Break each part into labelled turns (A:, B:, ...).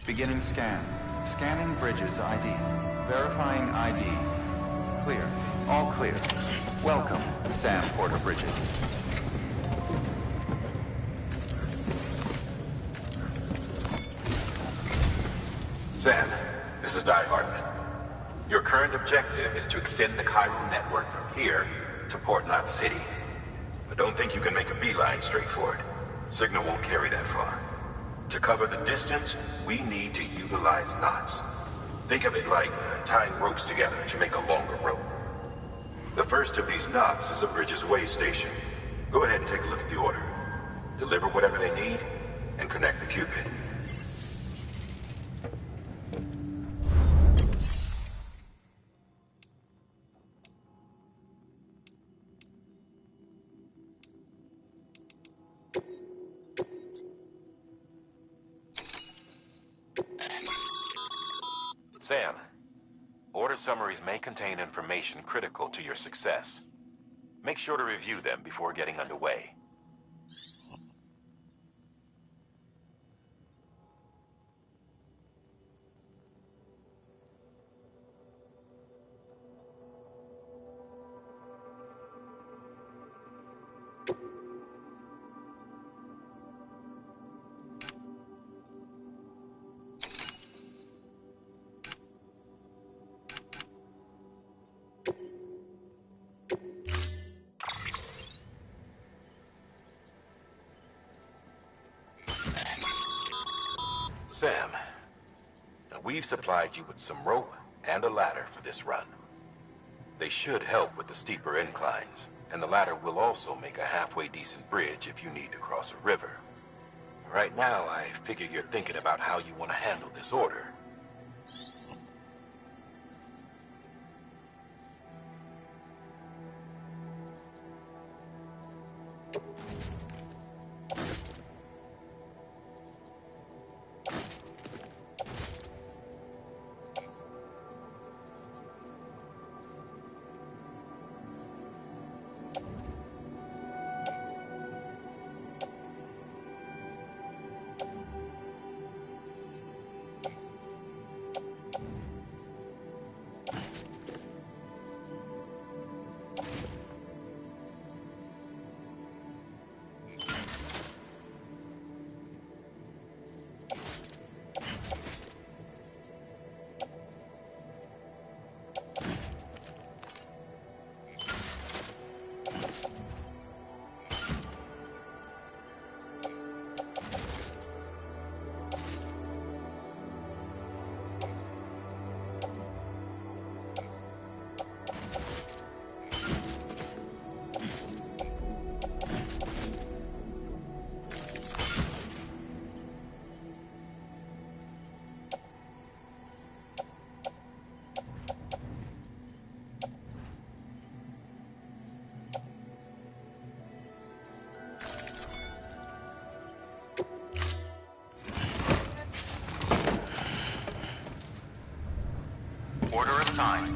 A: Beginning scan. Scanning bridges ID. Verifying ID. Clear. All clear. Welcome, Sam Porter Bridges.
B: Sam, this is Di Hartman. Your current objective is to extend the chiral network from here to Port Knot City. But don't think you can make a beeline straight for it. Signal won't carry that far. To cover the distance, we need to utilize knots. Think of it like tying ropes together to make a longer rope. The first of these knots is a Bridges Way station. Go ahead and take a look at the order. Deliver whatever they need, and connect the Cupid.
C: Sam, order summaries may contain information critical to your success. Make sure to review them before getting underway. Sam, now we've supplied you with some rope and a ladder for this run. They should help with the steeper inclines, and the ladder will also make a halfway decent bridge if you need to cross a river. Right now, I figure you're thinking about how you want to handle this order.
A: Order assigned.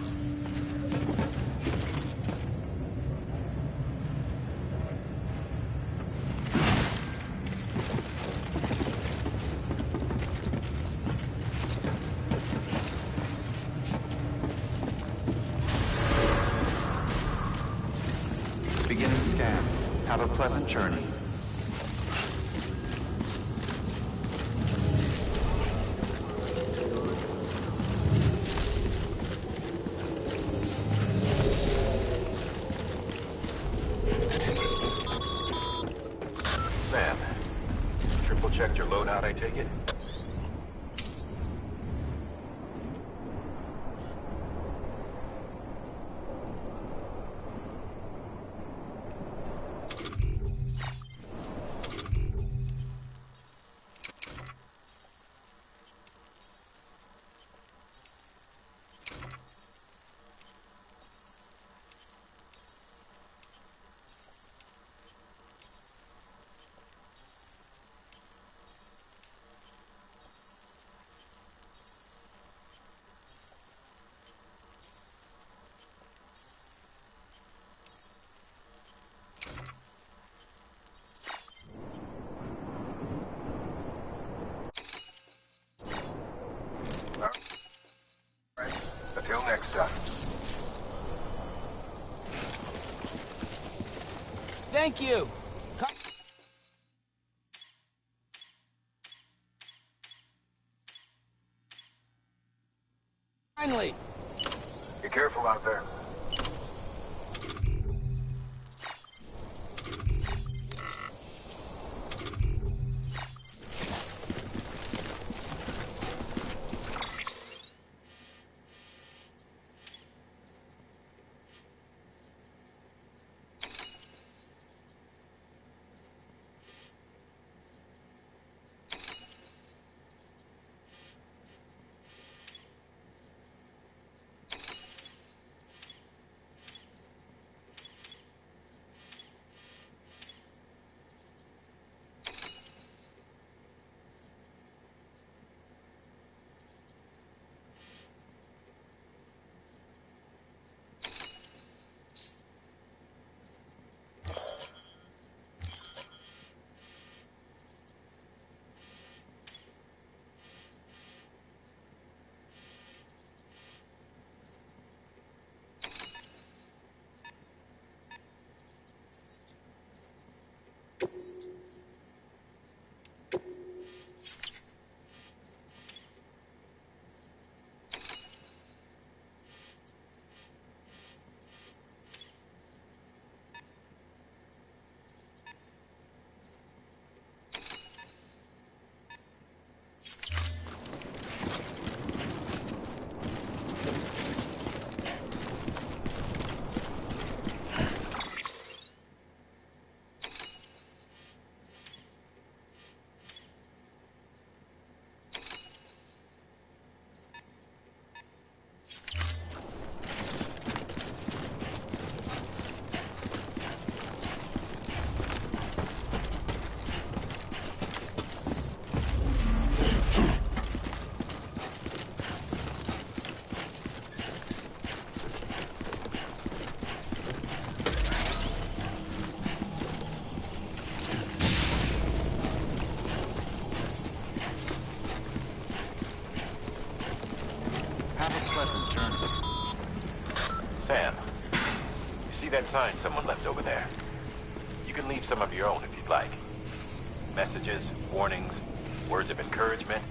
A: Beginning scan. Have a pleasant journey.
C: Sam, triple-checked your loadout, I take it?
D: Thank you. Finally.
B: Be careful out there.
A: Have a pleasant journey.
C: Sam, you see that sign someone left over there? You can leave some of your own if you'd like. Messages, warnings, words of encouragement,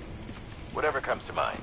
C: whatever comes to mind.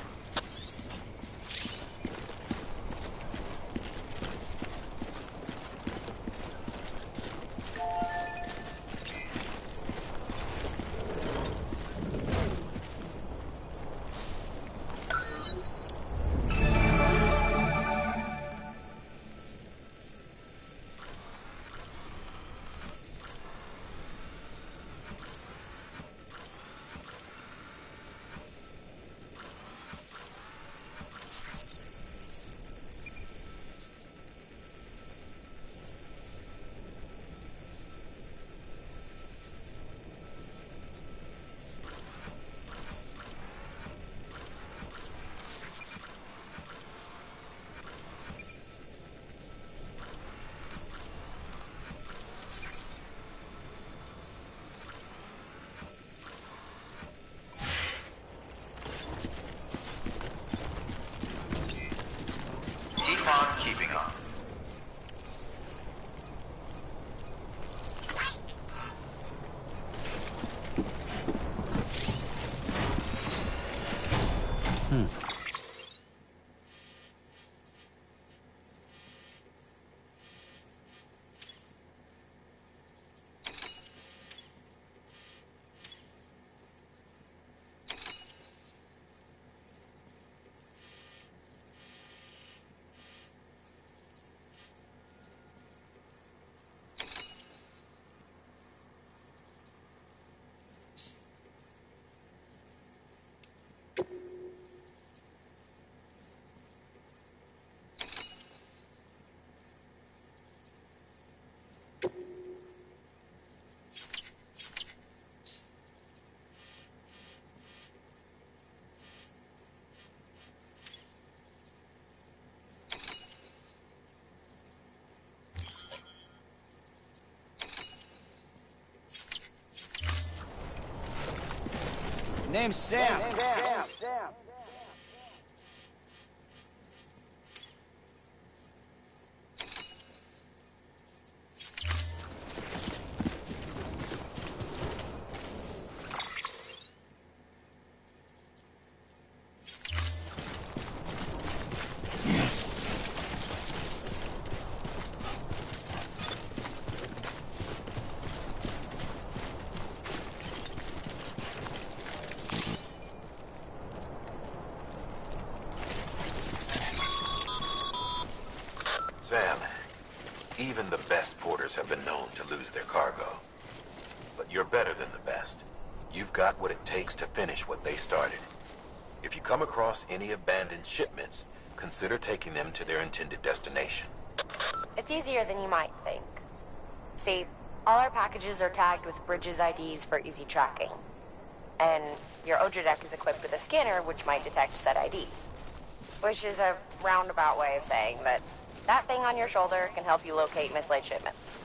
A: Keep on keeping on.
D: Name's Sam.
C: Even the best porters have been known to lose their cargo. But you're better than the best. You've got what it takes to finish what they started. If you come across any abandoned shipments, consider taking them to their intended destination.
D: It's easier than you might think. See, all our packages are tagged with Bridges IDs for easy tracking. And your Odra deck is equipped with a scanner which might detect said IDs. Which is a roundabout way of saying that that thing on your shoulder can help you locate mislaid shipments.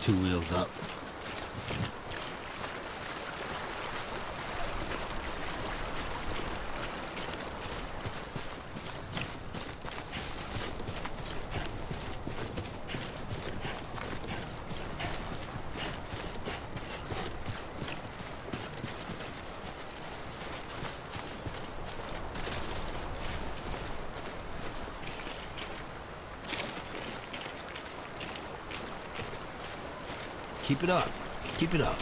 E: Two wheels up. Keep it up. Keep it up.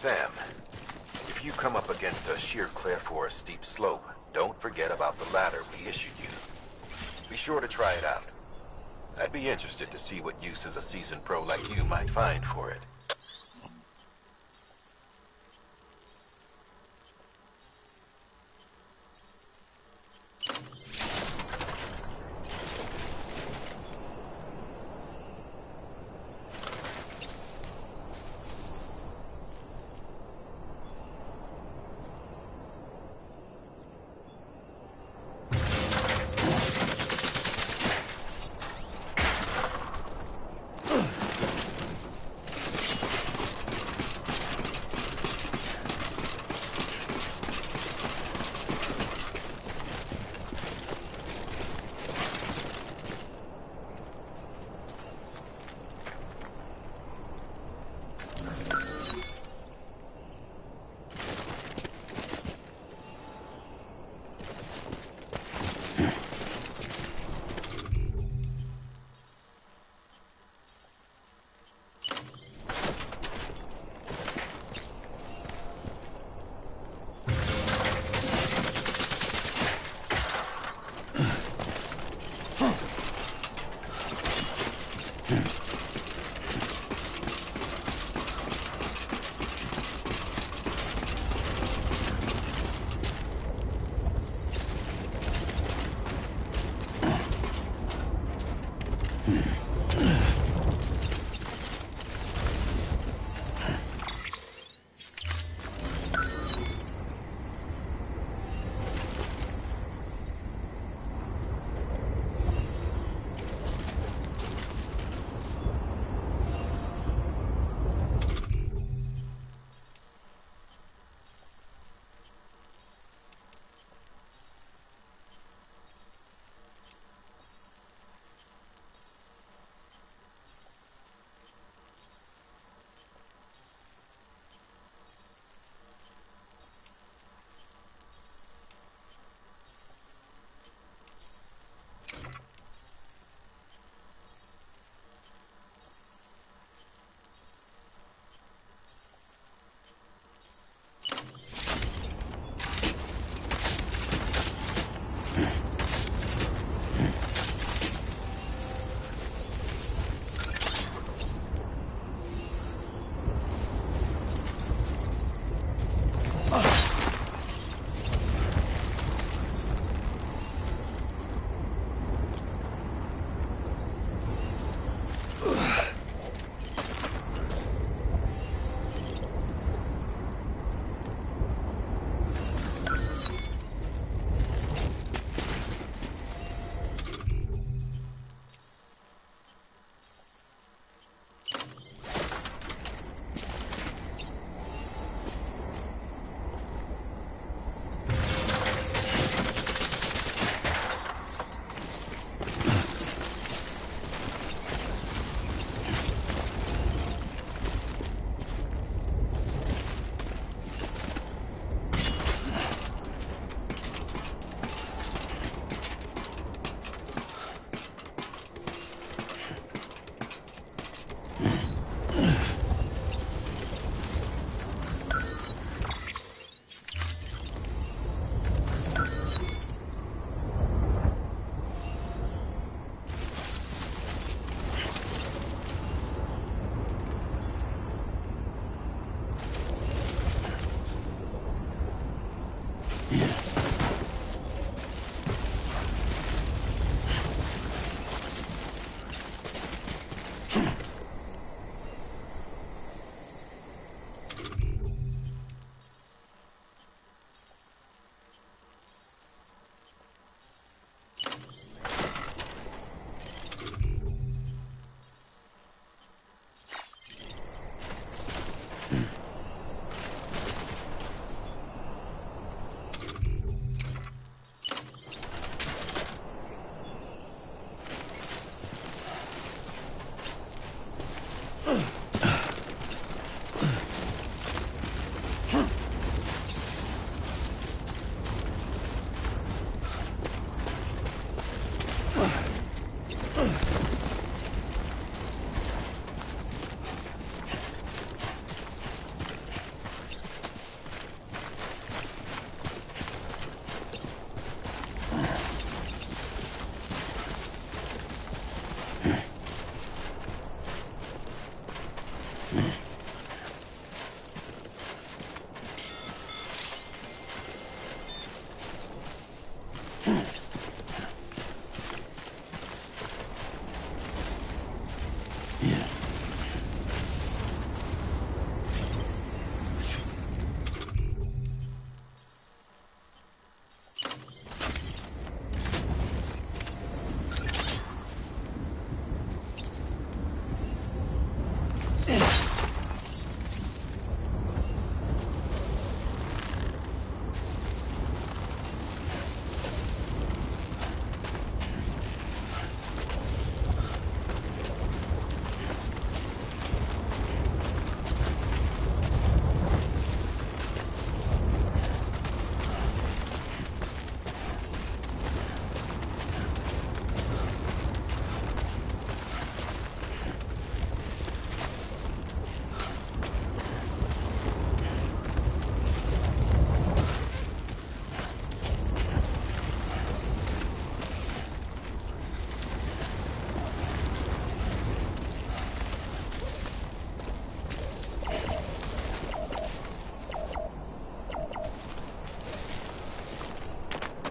C: Sam, if you come up against a sheer cliff or a steep slope, don't forget about the ladder we issued you. Be sure to try it out. I'd be interested to see what uses a seasoned pro like you might find for it.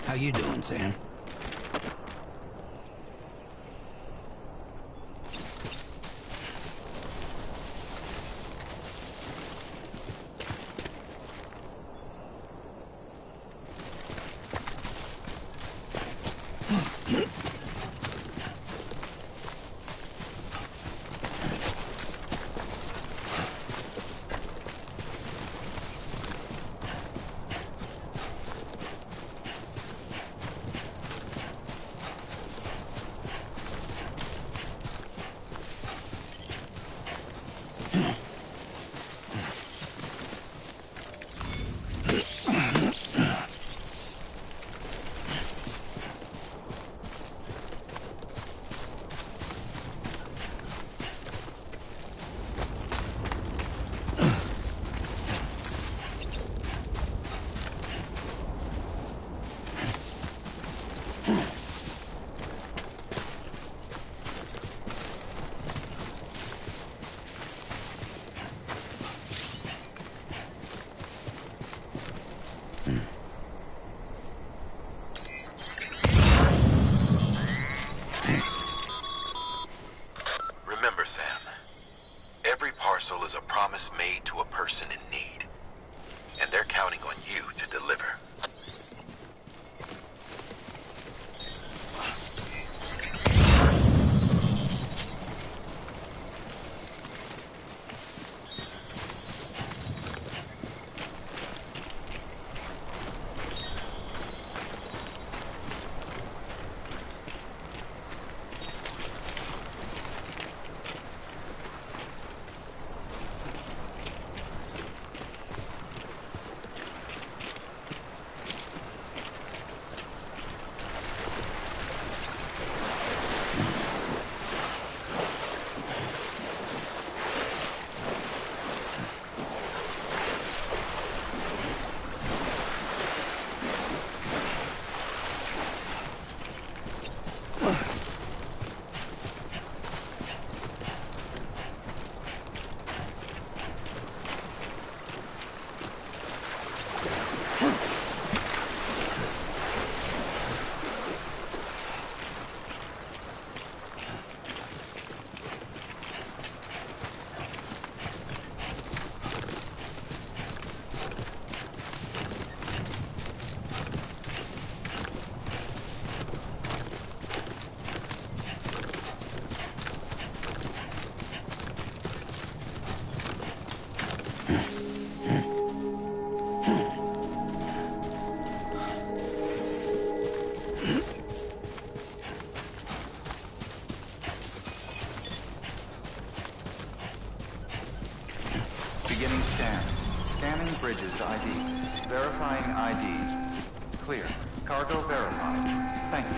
E: How you doing, Sam?
C: Remember, Sam, every parcel is a promise made to a person in need, and they're counting on you to deliver.
A: Beginning scan. Scanning bridges ID. Verifying ID. Clear. Cargo verified. Thank you.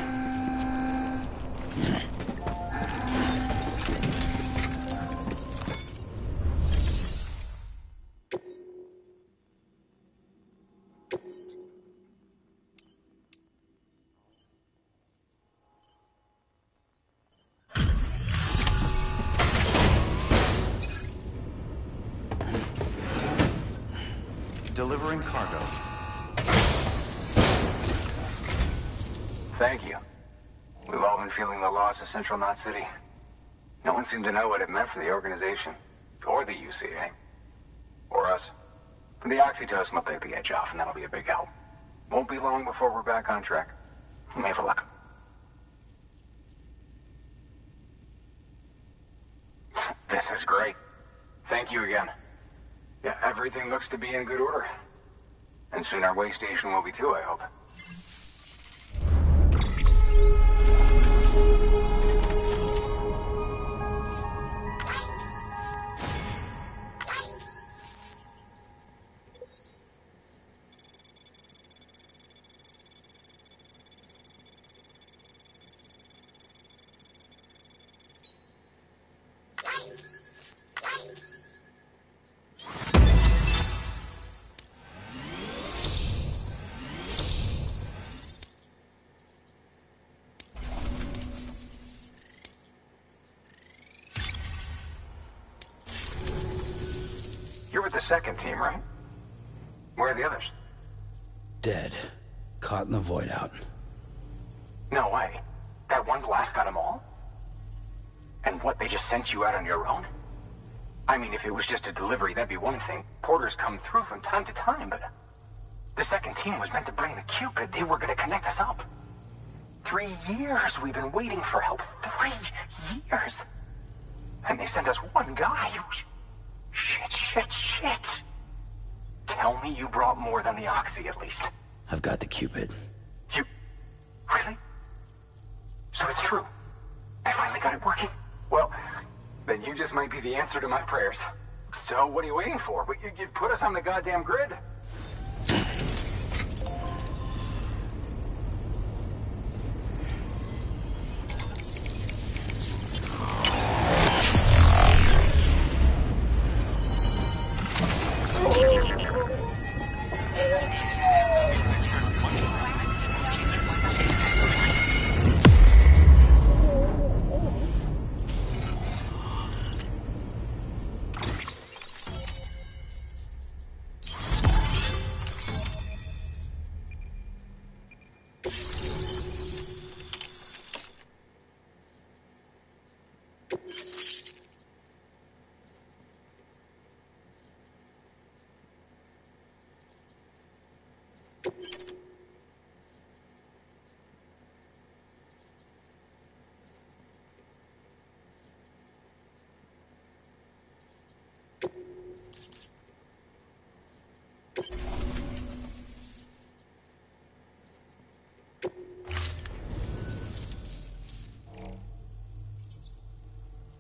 A: Delivering cargo.
F: Thank you. We've all been feeling the loss of Central Knot City. No one seemed to know what it meant for the organization, or the UCA, or us. The Oxytocin will take the edge off, and that'll be a big help. Won't be long before we're back on track. You may have a luck. This is great. Thank you again. Yeah, everything looks to be in good order. And soon our way station will be too, I hope. You're with the second team, right? Where are the others?
E: Dead. Caught in the void out.
F: No way. That one blast got them all? And what, they just sent you out on your own? I mean, if it was just a delivery, that'd be one thing. Porters come through from time to time, but... The second team was meant to bring the Cupid. They were gonna connect us up. 3 years we've been waiting for help. 3 years! And they sent us one guy. Shit. Tell me you brought more than the Oxy, at least.
E: I've got the Cupid.
F: You... Really? So it's true. I finally got it working. Well, then you just might be the answer to my prayers. So what are you waiting for? You put us on the goddamn grid.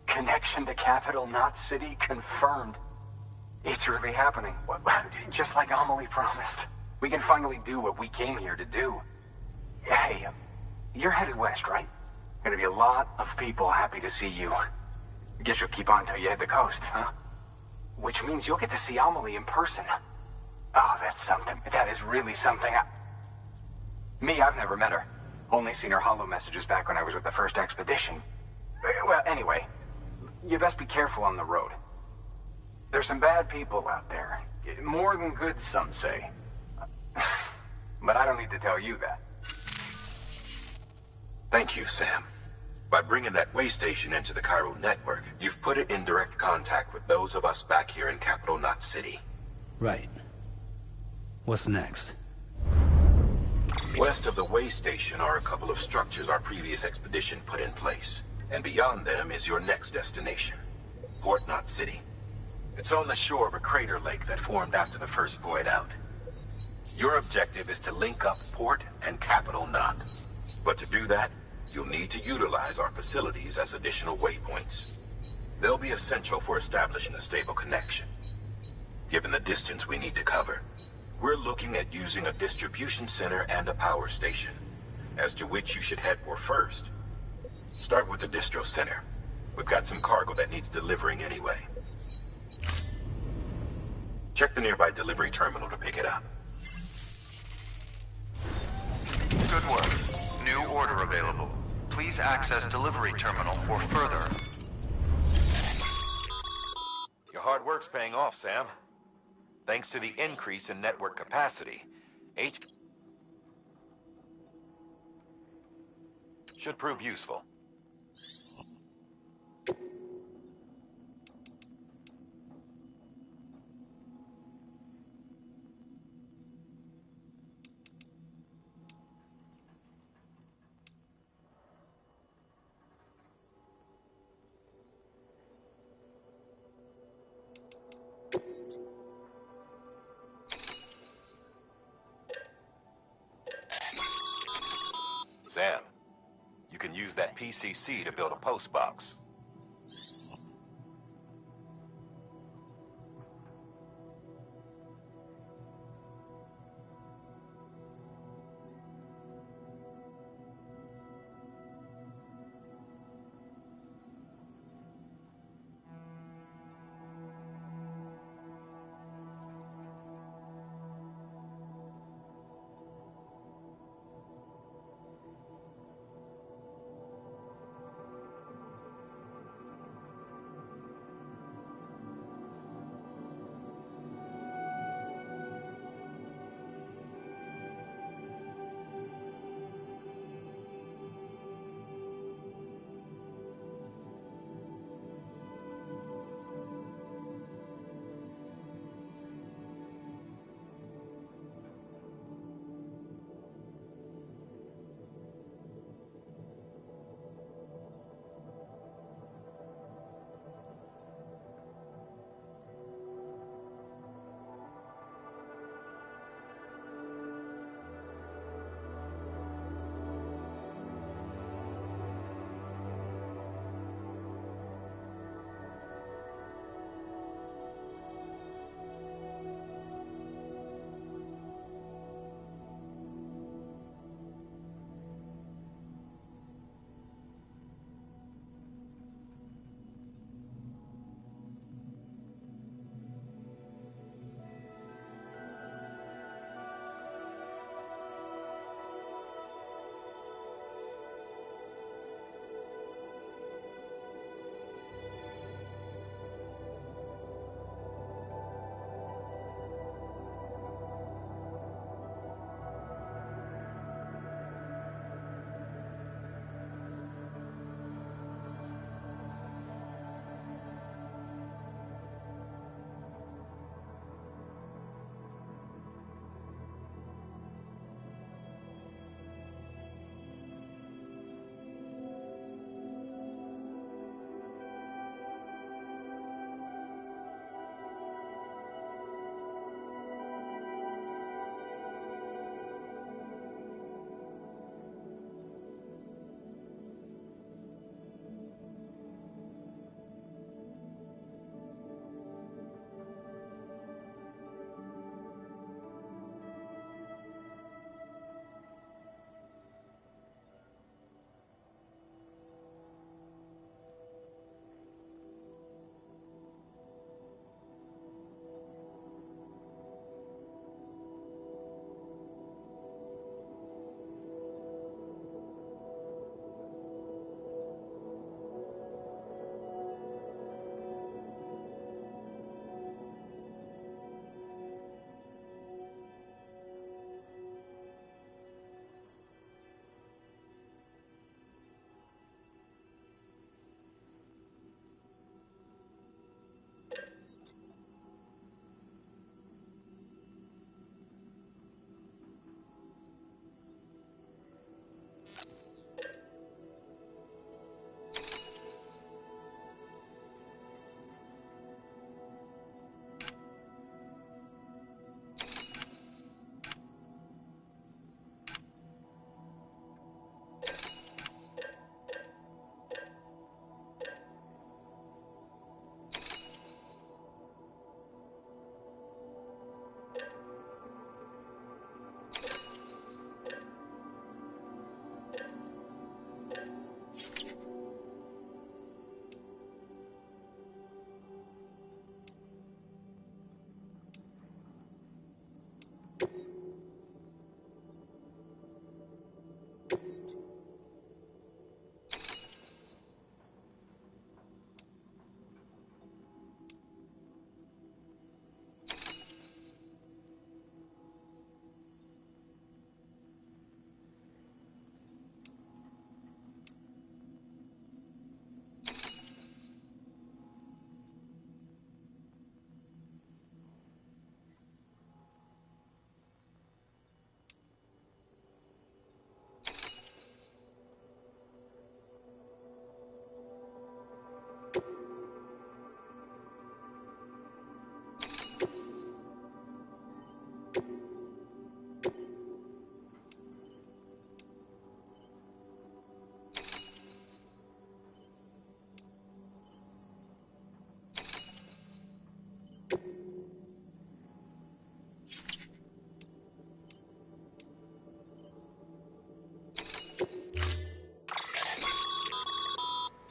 F: Connection to Capital Knot City confirmed. It's really happening. Just like Amelie promised. We can finally do what we came here to do. Hey, you're headed west, right? Gonna be a lot of people happy to see you. Guess you'll keep on till you hit the coast, huh? Which means you'll get to see Amelie in person. Oh, that's something. That is really something. I've never met her. Only seen her holo messages back when I was with the first expedition. Well, anyway, you best be careful on the road. There's some bad people out there. More than good, some say. But I don't need to tell you that.
C: Thank you, Sam. By bringing that way station into the Cairo network, you've put it in direct contact with those of us back here in Capital Knot City.
E: Right. What's next?
C: West of the way station are a couple of structures our previous expedition put in place. And beyond them is your next destination, Port Knot City. It's on the shore of a crater lake that formed after the first void out. Your objective is to link up Port and Capital Knot. But to do that, you'll need to utilize our facilities as additional waypoints. They'll be essential for establishing a stable connection. Given the distance we need to cover, we're looking at using a distribution center and a power station, as to which you should head for first. Start with the distro center. We've got some cargo that needs delivering anyway. Check the nearby delivery terminal to pick it up.
A: Good work. New order available. Please access delivery terminal for further.
C: Your hard work's paying off, Sam. Thanks to the increase in network capacity, should prove useful. Sam, you can use that PCC to build a post box.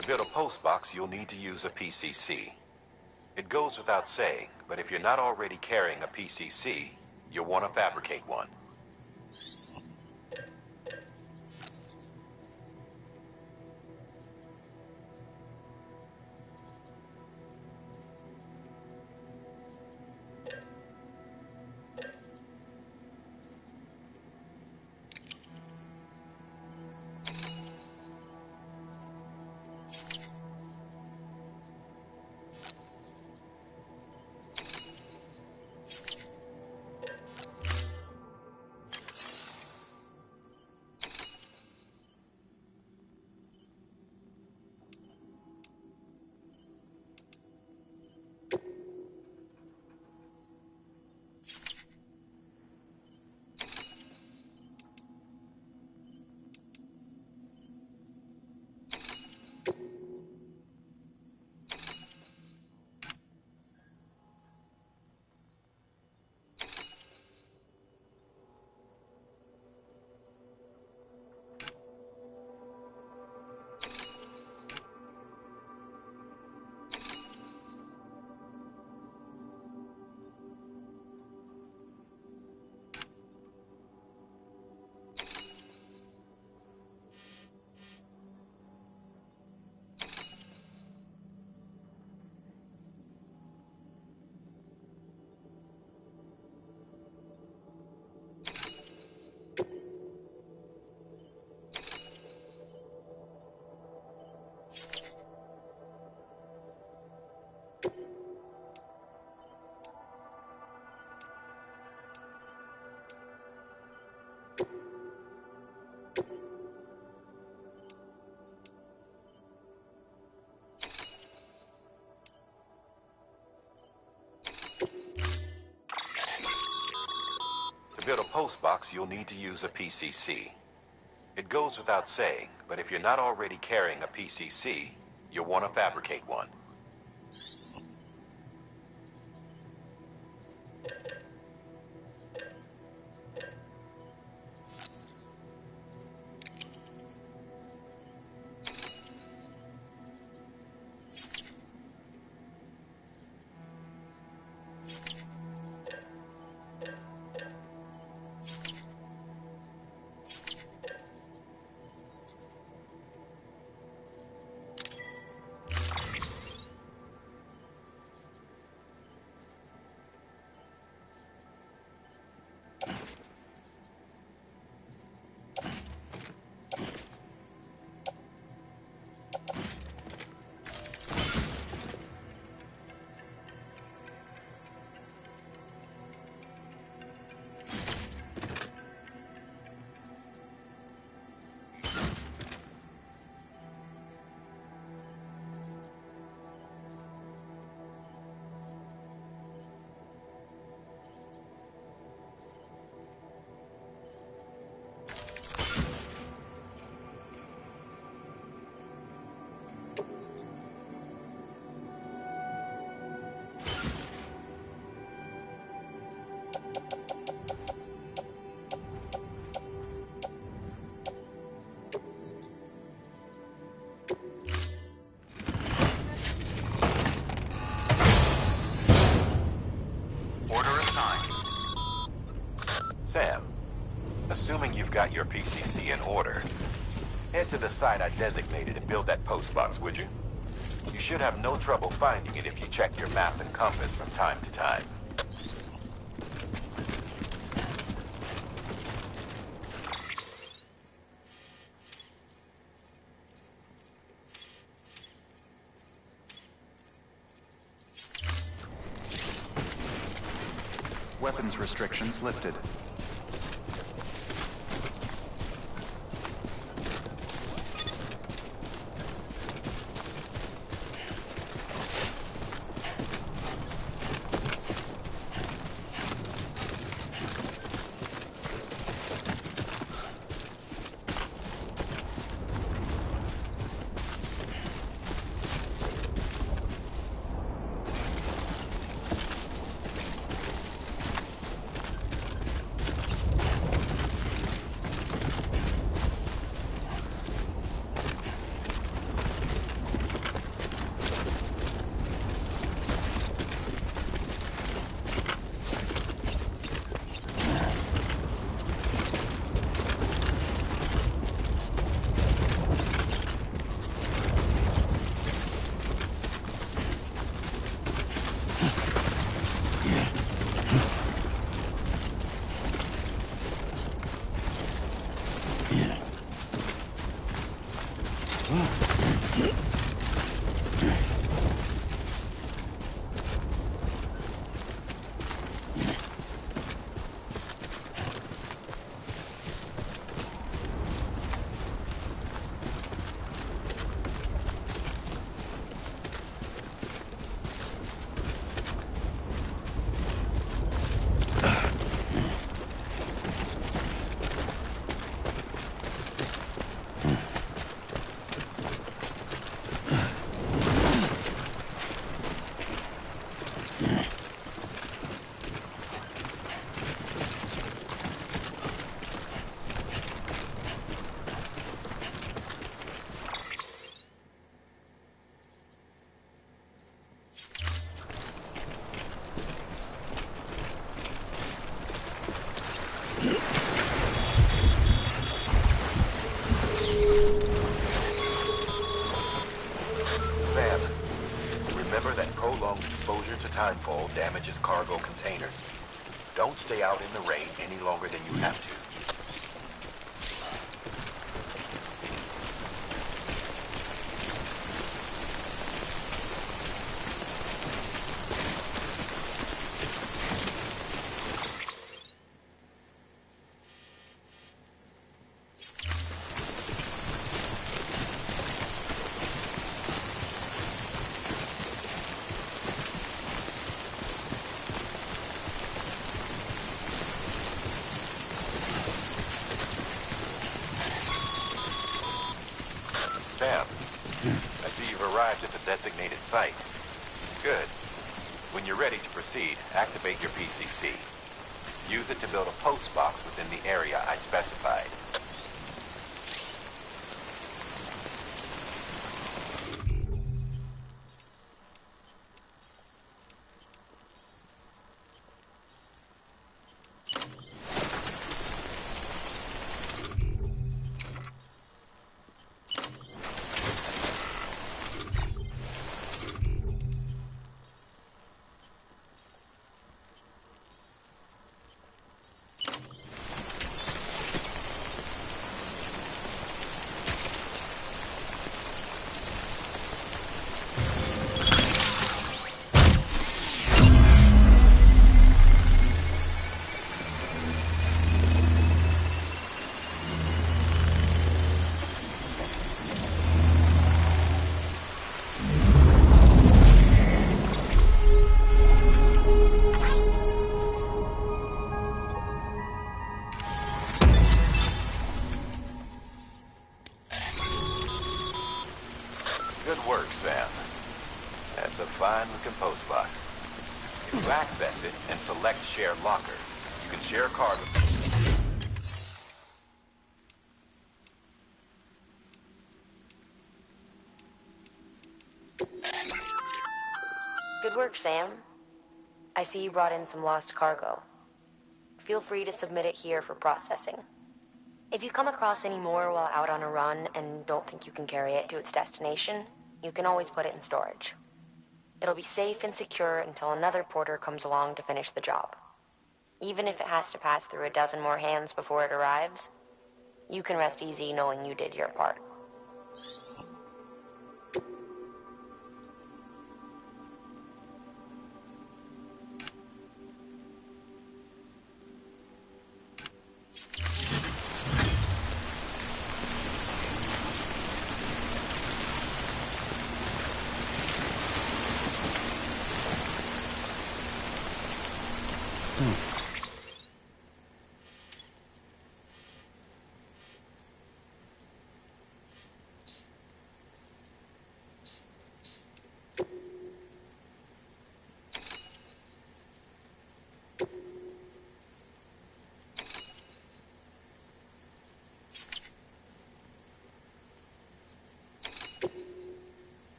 C: To build a post box, you'll need to use a PCC. It goes without saying, but if you're not already carrying a PCC, you'll want to fabricate one. To build a post box, you'll need to use a PCC. It goes without saying, but if you're not already carrying a PCC, you'll want to fabricate one. Sam, assuming you've got your PCC in order, head to the site I designated and build that postbox, would you? You should have no trouble finding it if you check your map and compass from time to time.
A: Weapons restrictions lifted.
C: Sam, remember that prolonged exposure to timefall damages cargo containers. Don't stay out in the rain any longer than you have to. Sam, I see you've arrived at the designated site. Good. When you're ready to proceed, activate your PCC. Use it to build a post box within the area I specified. Good work, Sam. That's a fine-looking post box. If you access it and select Share Locker, you can share cargo.
D: Good work, Sam. I see you brought in some lost cargo. feel free to submit it here for processing. If you come across any more while out on a run and don't think you can carry it to its destination, you can always put it in storage. It'll be safe and secure until another porter comes along to finish the job. Even if it has to pass through a dozen more hands before it arrives, you can rest easy knowing you did your part.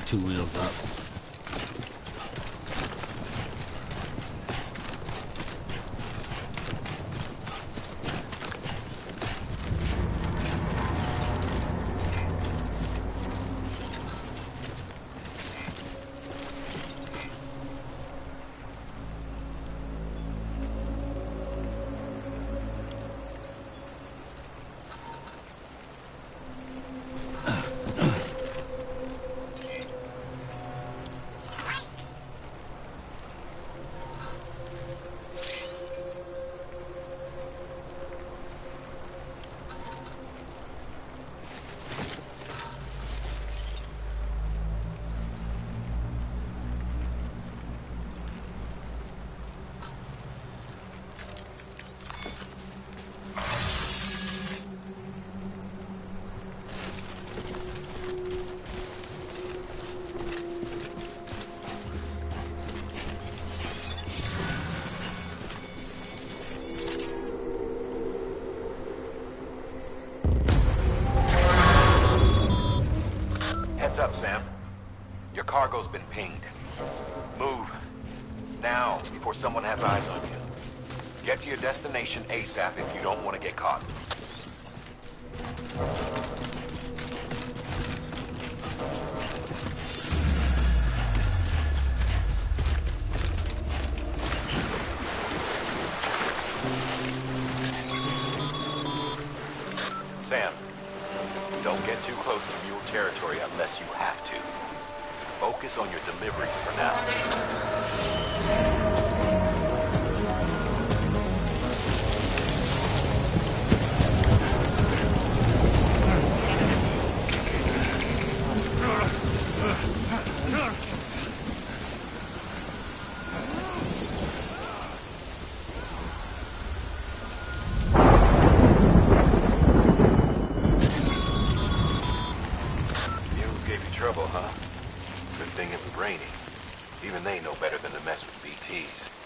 E: Two wheels up.
C: Up, Sam. Your cargo's been pinged. Move. Now, before someone has eyes on you. Get to your destination ASAP if you don't want to get caught. Sam, don't get too close to mule territory unless you have to. Focus on your deliveries for now. training. Even they know better than to mess with BTs.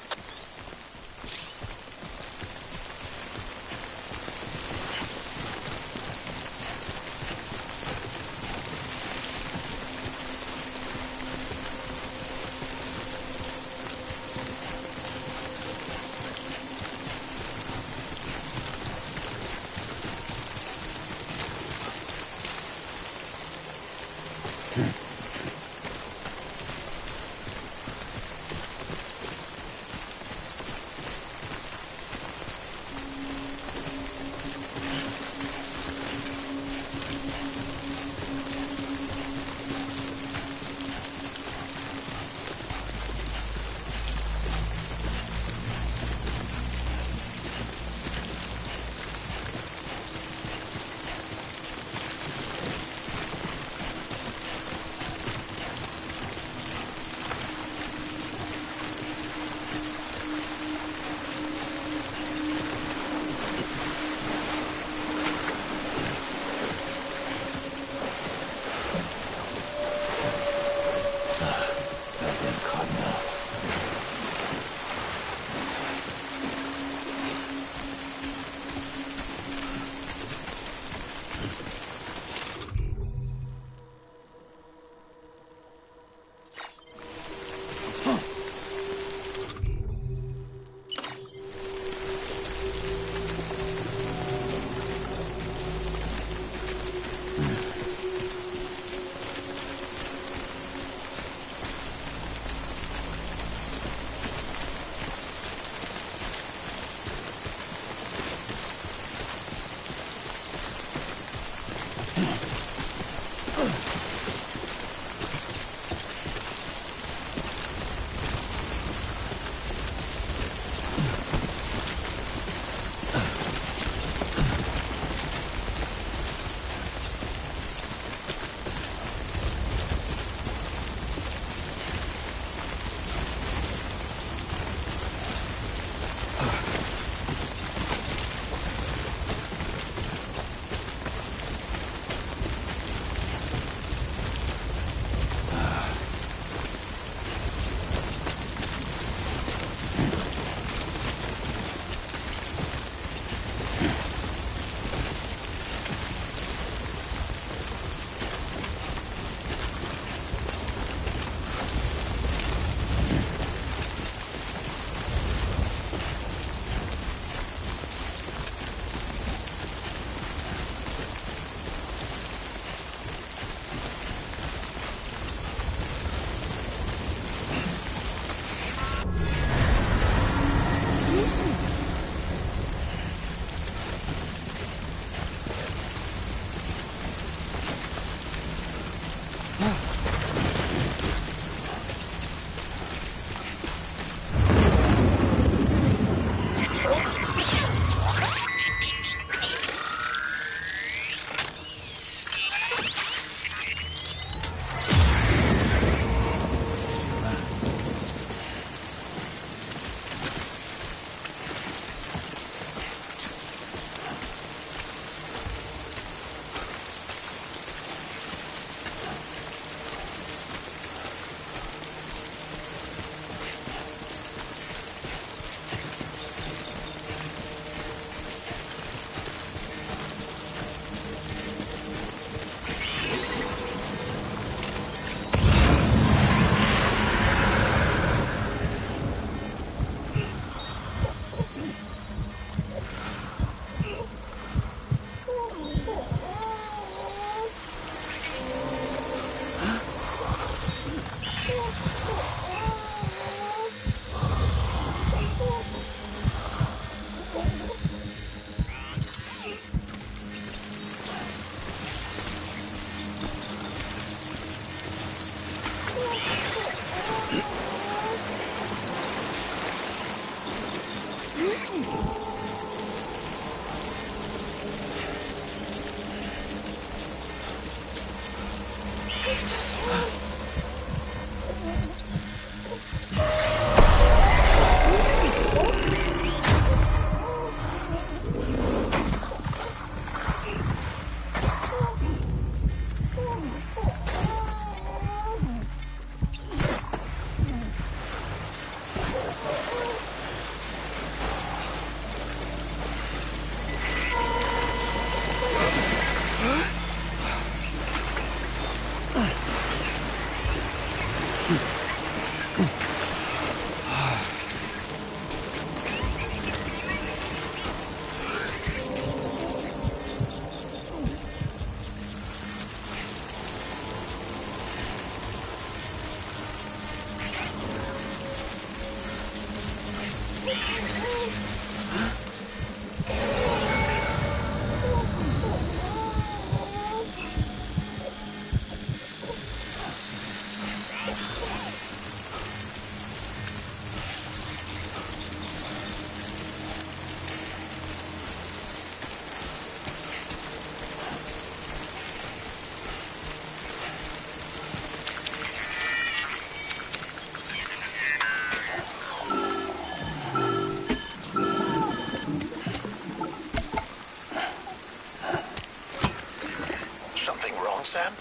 G: Something wrong, Sam?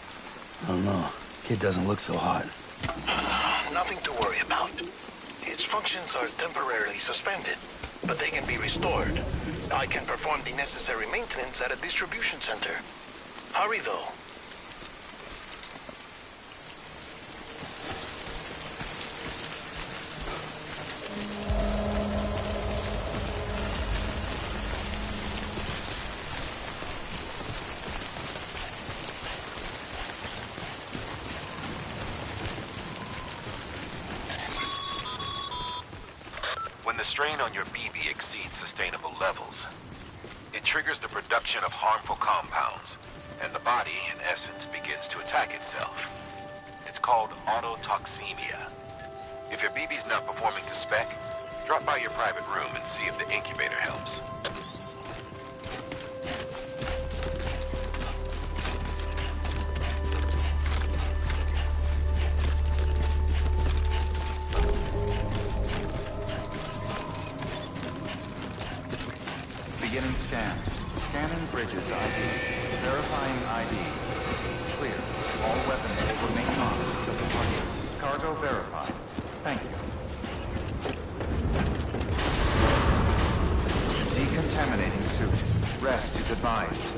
E: I don't know. Kid doesn't look so hot.
G: Nothing to worry about. Its functions are temporarily suspended, but they can be restored. I can perform the necessary maintenance at a distribution center. Hurry, though.
C: When the strain on your BB exceeds sustainable levels, it triggers the production of harmful compounds, and the body, in essence, begins to attack itself. It's called autotoxemia. If your BB's not performing to spec, drop by your private room and see if the incubator helps.
A: Beginning scan. Scanning Bridges ID. Verifying ID. Clear. All weapons will remain on until departure. Cargo verified. Thank you. Decontaminating suit. Rest is advised.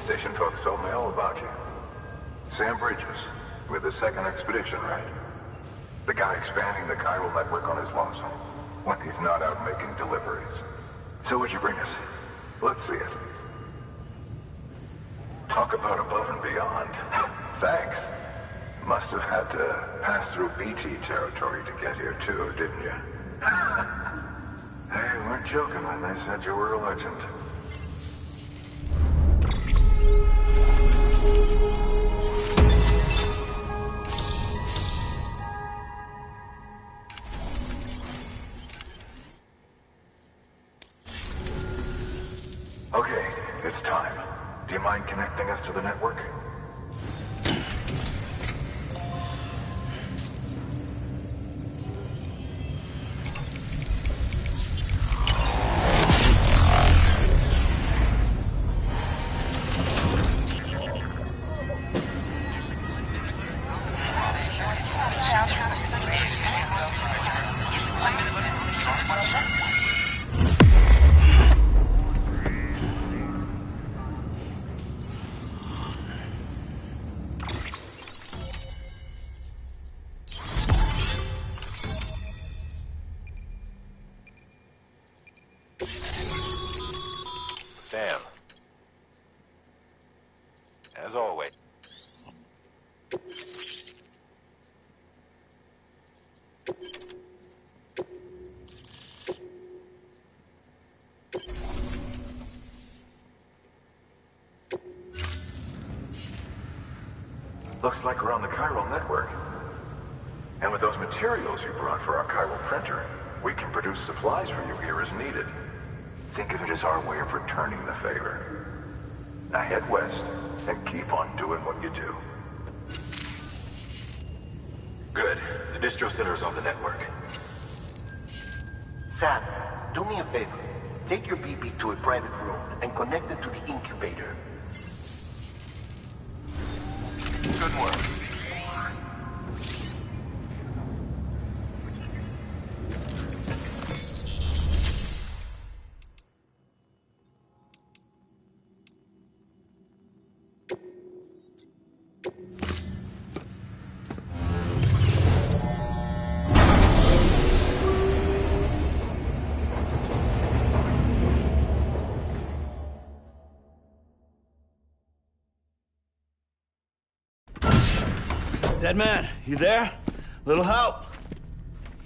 B: Station folks told me all about you. Sam Bridges, with the second expedition, right? The guy expanding the chiral network on his lonesome, when he's not out making deliveries. So what'd you bring us? Let's see it. Talk about above and beyond. Thanks. Must have had to pass through BT territory to get here too, didn't you? They weren't joking when they said you were a legend. Okay, it's time. Do you mind connecting us to the network?
C: Sam. As always.
B: Looks like we're on the chiral network. And with those materials you brought for our chiral printer, we can produce supplies for you here as needed. Think of it as our way of returning the favor. Now head west and keep on doing what you do.
C: Good. The distro center is on the network.
H: Sam, do me a favor. Take your BB to a private room and connect it to the incubator.
B: Good work.
E: Dead man, you there? Little help?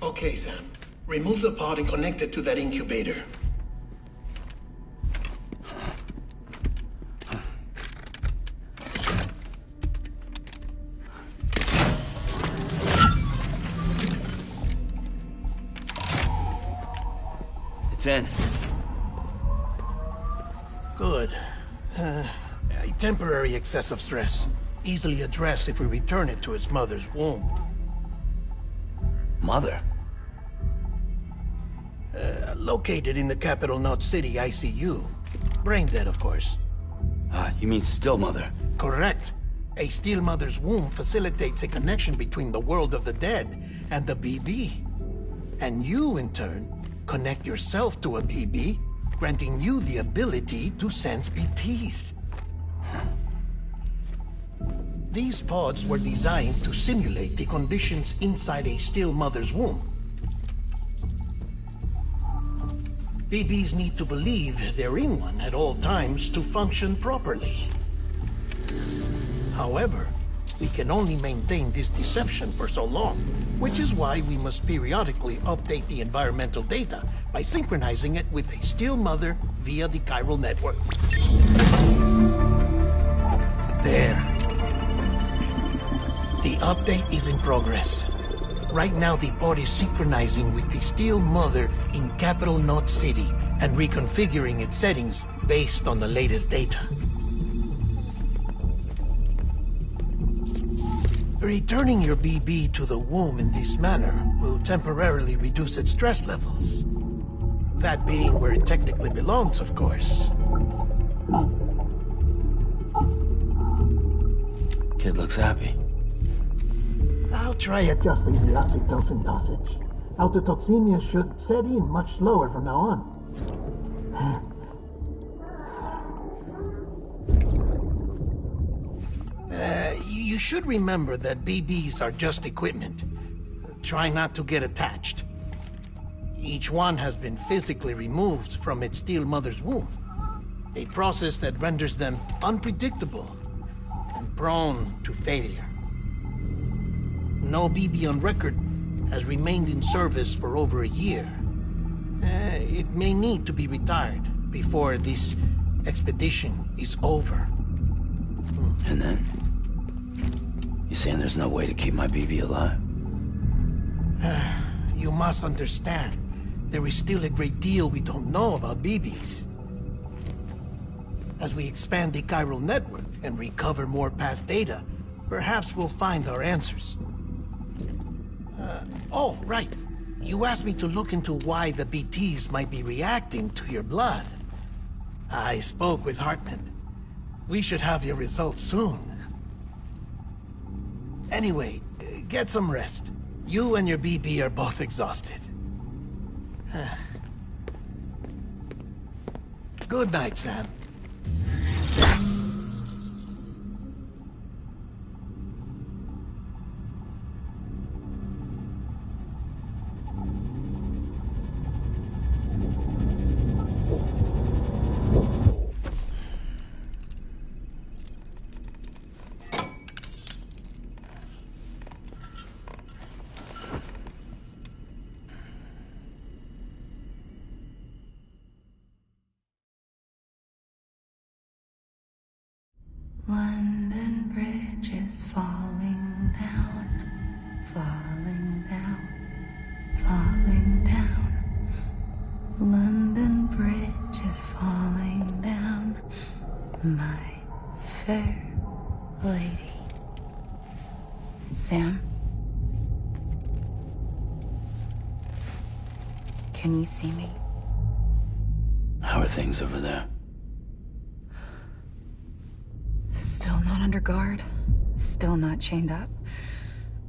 G: Okay, Sam. Remove the pod and connect it to that incubator.
E: It's in.
G: Good. A temporary excessive stress. Easily addressed if we return it to its mother's womb.
E: Mother?
G: Located in the capital Knot City ICU. Brain dead, of course.
E: You mean still mother?
G: Correct. A still mother's womb facilitates a connection between the world of the dead and the BB. And you, in turn, connect yourself to a BB, granting you the ability to sense BTs. These pods were designed to simulate the conditions inside a still mother's womb. BBs need to believe they're in one at all times to function properly. However, we can only maintain this deception for so long, which is why we must periodically update the environmental data by synchronizing it with a still mother via the chiral network. There. The update is in progress. Right now, the pod is synchronizing with the still mother in capital Knot City and reconfiguring its settings based on the latest data. Returning your BB to the womb in this manner will temporarily reduce its stress levels. That being where it technically belongs, of course.
E: Kid looks happy.
G: I'll try adjusting the oxytocin dosage. Autotoxemia should set in much slower from now on. You should remember that BBs are just equipment. Try not to get attached. Each one has been physically removed from its still mother's womb. A process that renders them unpredictable and prone to failure. No BB on record has remained in service for over a year. It may need to be retired before this expedition is over.
E: And then? You saying there's no way to keep my BB alive?
G: You must understand, there is still a great deal we don't know about BBs. As we expand the chiral network and recover more past data, perhaps we'll find our answers. Oh, right. You asked me to look into why the BTs might be reacting to your blood. I spoke with Hartman. We should have your results soon. Anyway, get some rest. You and your BB are both exhausted. Good night, Sam.
I: London Bridge is falling down, falling down, falling down. London Bridge is falling down, my fair lady. Sam? Can you see me?
E: How are things over there?
I: Still not under guard. Still not chained up.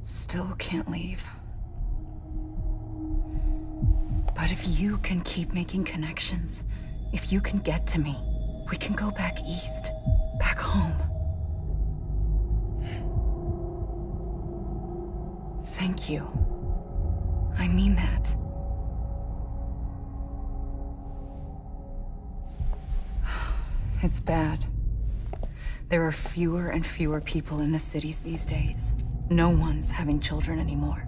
I: Still can't leave. But if you can keep making connections, if you can get to me, we can go back east. Back home. Thank you. I mean that. It's bad. There are fewer and fewer people in the cities these days. No one's having children anymore.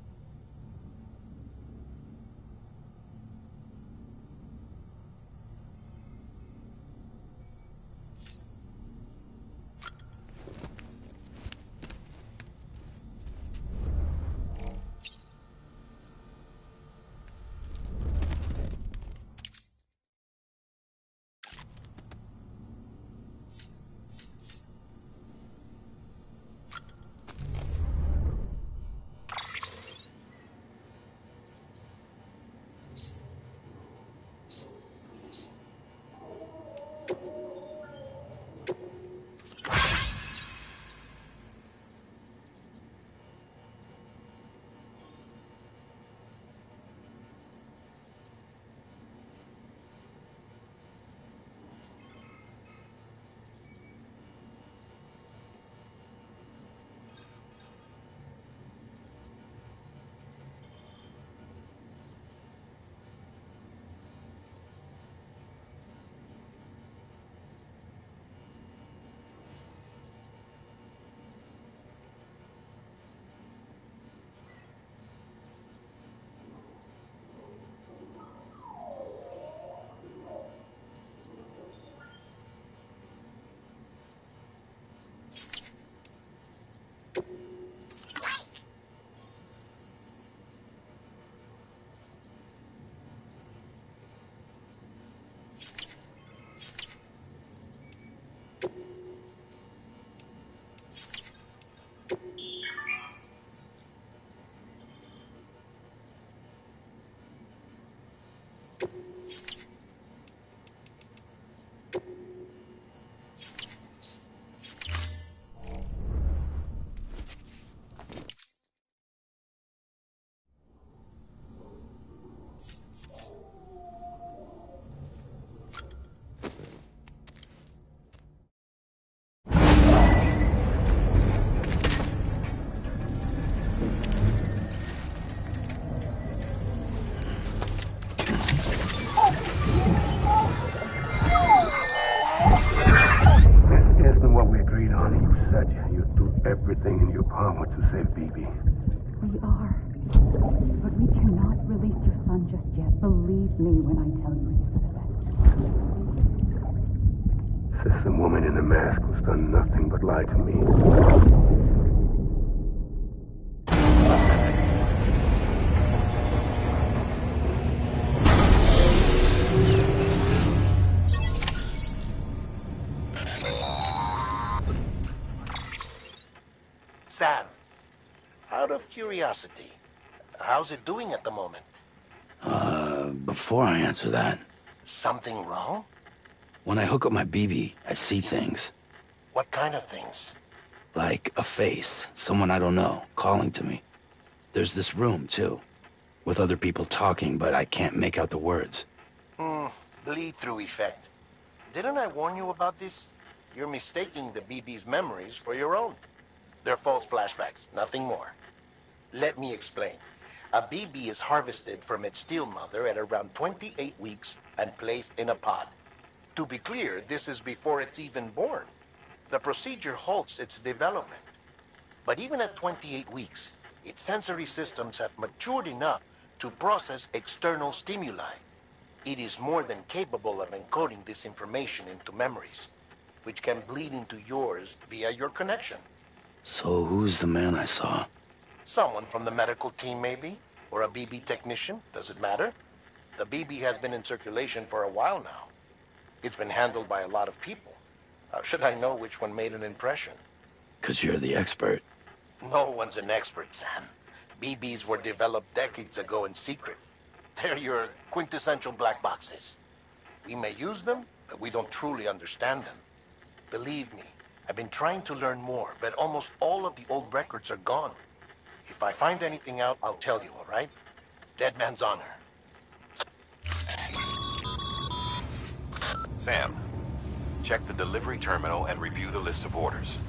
J: you do everything in your power to save BB.
K: We are. But we cannot release your son just yet. Believe me when I tell you it's for the best.
J: Says some woman in a mask who's done nothing but lie to me.
H: Sam, out of curiosity, how's it doing at the moment?
E: Before I answer that,
H: Something wrong?
E: when I hook up my BB, I see things.
H: What kind of things?
E: Like a face, someone I don't know, calling to me. There's this room, too, with other people talking, but I can't make out the words.
H: Bleed-through effect. Didn't I warn you about this? You're mistaking the BB's memories for your own. They're false flashbacks, nothing more. Let me explain. A BB is harvested from its steel mother at around 28 weeks and placed in a pod. To be clear, this is before it's even born. The procedure halts its development. But even at 28 weeks, its sensory systems have matured enough to process external stimuli. It is more than capable of encoding this information into memories, which can bleed into yours via your connection.
E: So who's the man I saw?
H: Someone from the medical team, maybe? Or a BB technician? Does it matter? The BB has been in circulation for a while now. It's been handled by a lot of people. How should I know which one made an impression?
E: 'Cause you're the expert.
H: No one's an expert, Sam. BBs were developed decades ago in secret. They're your quintessential black boxes. We may use them, but we don't truly understand them. Believe me, I've been trying to learn more, but almost all of the old records are gone. If I find anything out, I'll tell you, all right? Dead man's honor.
C: Sam, check the delivery terminal and review the list of orders.